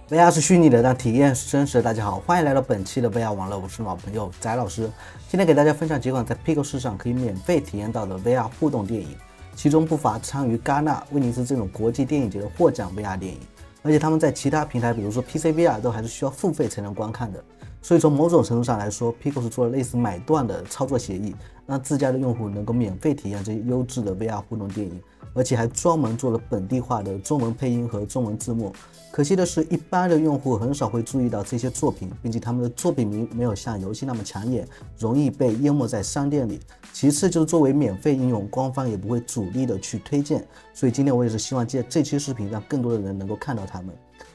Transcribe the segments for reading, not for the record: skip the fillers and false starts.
VR 是虚拟的，但体验是真实的。大家好，欢迎来到本期的 VR 网络，我是老朋友翟老师。今天给大家分享几款在 Pico 市场可以免费体验到的 VR 互动电影，其中不乏参与戛纳、威尼斯这种国际电影节的获奖 VR 电影，而且他们在其他平台，比如说 PC VR 都还是需要付费才能观看的。所以从某种程度上来说 ，Pico 是做了类似买断的操作协议，让自家的用户能够免费体验这些优质的 VR 互动电影，而且还专门做了本地化的中文配音和中文字幕。可惜的是，一般的用户很少会注意到这些作品，并且他们的作品名没有像游戏那么抢眼，容易被淹没在商店里。其次就是作为免费应用，官方也不会主力的去推荐。所以今天我也是希望借这期视频，让更多的人能够看到他们。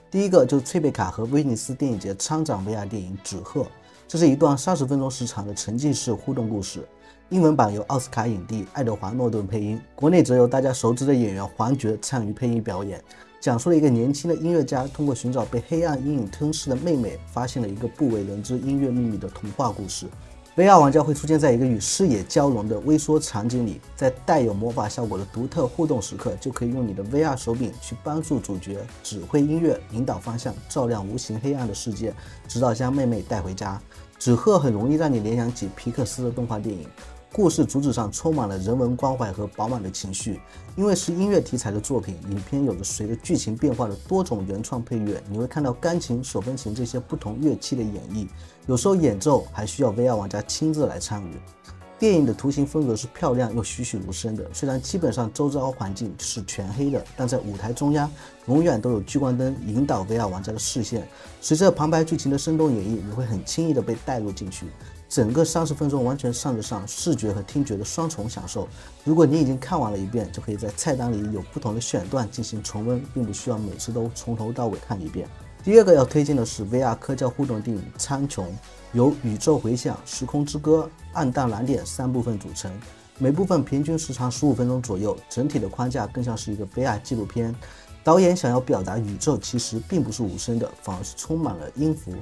第一个就是翠贝卡和威尼斯电影节参展 VR 电影《纸鹤》，这是一段30分钟时长的沉浸式互动故事。英文版由奥斯卡影帝爱德华·诺顿配音，国内则由大家熟知的演员黄觉参与配音表演。讲述了一个年轻的音乐家通过寻找被黑暗阴影吞噬的妹妹，发现了一个不为人知音乐秘密的童话故事。VR 玩家会出现在一个与视野交融的微缩场景里，在带有魔法效果的独特互动时刻，就可以用你的 VR 手柄去帮助主角指挥音乐、引导方向、照亮无形黑暗的世界，直到将妹妹带回家。纸鹤很容易让你联想起皮克斯的动画电影。故事主旨上充满了人文关怀和饱满的情绪，因为是音乐题材的作品，影片有着随着剧情变化的多种原创配乐，你会看到钢琴、手风琴这些不同乐器的演绎，有时候演奏还需要 VR 玩家亲自来参与。电影的图形风格是漂亮又栩栩如生的，虽然基本上周遭环境是全黑的，但在舞台中央永远都有聚光灯引导 VR 玩家的视线，随着旁白剧情的生动演绎，你会很轻易的被带入进去。整个30分钟完全算得上视觉和听觉的双重享受。如果你已经看完了一遍，就可以在菜单里有不同的选段进行重温，并不需要每次都从头到尾看一遍。第二个要推荐的是 VR 科教互动电影《苍穹》，由宇宙回响、时空之歌、暗淡蓝点3部分组成，每部分平均时长15分钟左右，整体的框架更像是一个 VR 纪录片。导演想要表达宇宙其实并不是无声的，反而是充满了音符。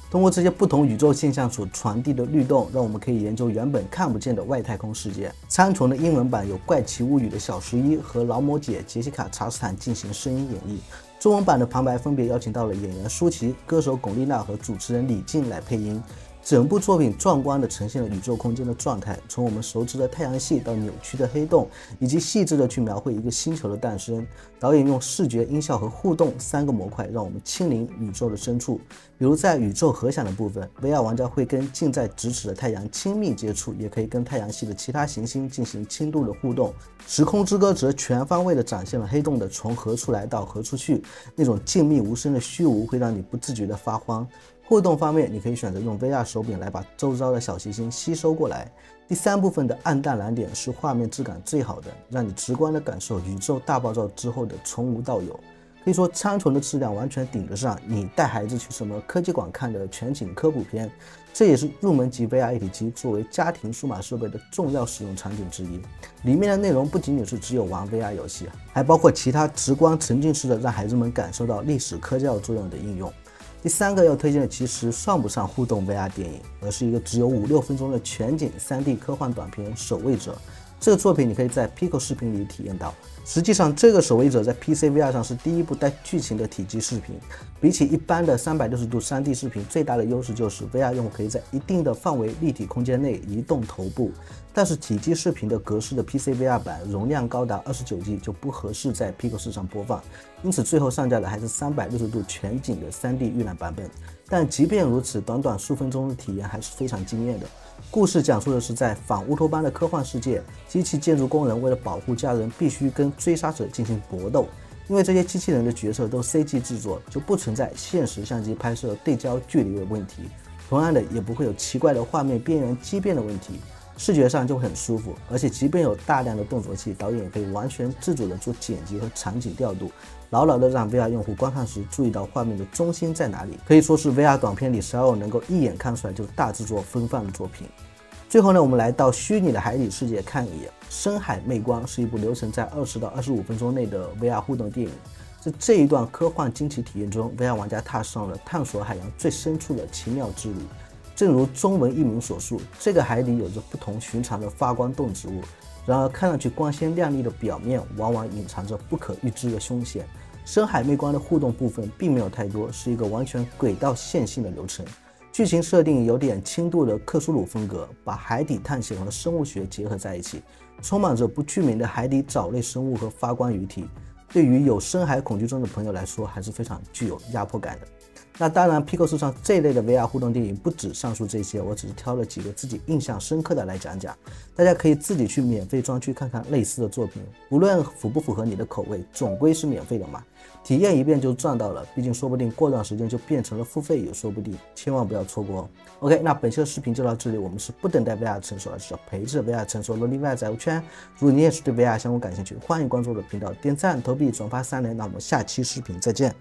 通过这些不同宇宙现象所传递的律动，让我们可以研究原本看不见的外太空世界。苍穹的英文版有《怪奇物语》的小11和劳模姐杰西卡·查斯坦进行声音演绎，中文版的旁白分别邀请到了演员舒淇、歌手巩俐娜和主持人李静来配音。整部作品壮观地呈现了宇宙空间的状态，从我们熟知的太阳系到扭曲的黑洞，以及细致地去描绘一个星球的诞生。导演用视觉、音效和互动3个模块，让我们亲临宇宙的深处。比如在宇宙核响的部分， VR 玩家会跟近在咫尺的太阳亲密接触，也可以跟太阳系的其他行星进行轻度的互动。时空之歌则全方位地展现了黑洞的从何处来到何处去，那种静谧无声的虚无会让你不自觉地发慌。互动方面，你可以选择用 VR 手柄来把周遭的小行星吸收过来。第3部分的暗淡蓝点是画面质感最好的，让你直观地感受宇宙大爆炸之后的从无到有。可以说苍穹的质量完全顶得上你带孩子去什么科技馆看的全景科普片，这也是入门级 VR 一体机作为家庭数码设备的重要使用场景之一。里面的内容不仅仅是只有玩 VR 游戏，还包括其他直观沉浸式的让孩子们感受到历史科教作用的应用。第3个要推荐的其实算不上互动 VR 电影，而是一个只有5-6分钟的全景 3D 科幻短片《守卫者》。这个作品你可以在 Pico 视频里体验到。实际上，这个守卫者在 PC VR 上是第一部带剧情的体积视频。比起一般的360度 3D 视频，最大的优势就是 VR 用户可以在一定的范围立体空间内移动头部。但是体积视频的格式的 PC VR 版容量高达29G 就不合适在 Pico 市场播放，因此最后上架的还是360度全景的 3D 预览版本。但即便如此，短短数分钟的体验还是非常惊艳的。故事讲述的是在反乌托邦的科幻世界，机器建筑工人为了保护家人，必须跟追杀者进行搏斗。因为这些机器人的角色都 CG 制作，就不存在现实相机拍摄对焦距离的问题，同样的也不会有奇怪的画面边缘畸变的问题，视觉上就会很舒服。而且即便有大量的动作戏，导演也可以完全自主的做剪辑和场景调度，牢牢的让 VR 用户观看时注意到画面的中心在哪里，可以说是 VR 短片里少有能够一眼看出来就是大制作风范的作品。最后呢，我们来到虚拟的海底世界看一眼。深海魅光是一部流程在20到25分钟内的 VR 互动电影。在这一段科幻惊奇体验中， VR 玩家踏上了探索海洋最深处的奇妙之旅。正如中文译名所述，这个海底有着不同寻常的发光动植物，然而看上去光鲜亮丽的表面，往往隐藏着不可预知的凶险。深海媚光的互动部分并没有太多，是一个完全轨道线性的流程。剧情设定有点轻度的克苏鲁风格，把海底探险和生物学结合在一起，充满着不具名的海底藻类生物和发光鱼体。对于有深海恐惧症的朋友来说，还是非常具有压迫感的。那当然 Pico 市场这一类的 VR 互动电影不止上述这些，我只是挑了几个自己印象深刻的来讲讲，大家可以自己去免费专区看看类似的作品，无论符不符合你的口味，总归是免费的嘛，体验一遍就赚到了，毕竟说不定过段时间就变成了付费也说不定，千万不要错过哦。OK， 那本期的视频就到这里，我们是不等待 VR 成熟，而是要陪着 VR 成熟的VR 财务圈。如果你也是对 VR 相关感兴趣，欢迎关注我的频道，点赞、投币、转发3连。那我们下期视频再见。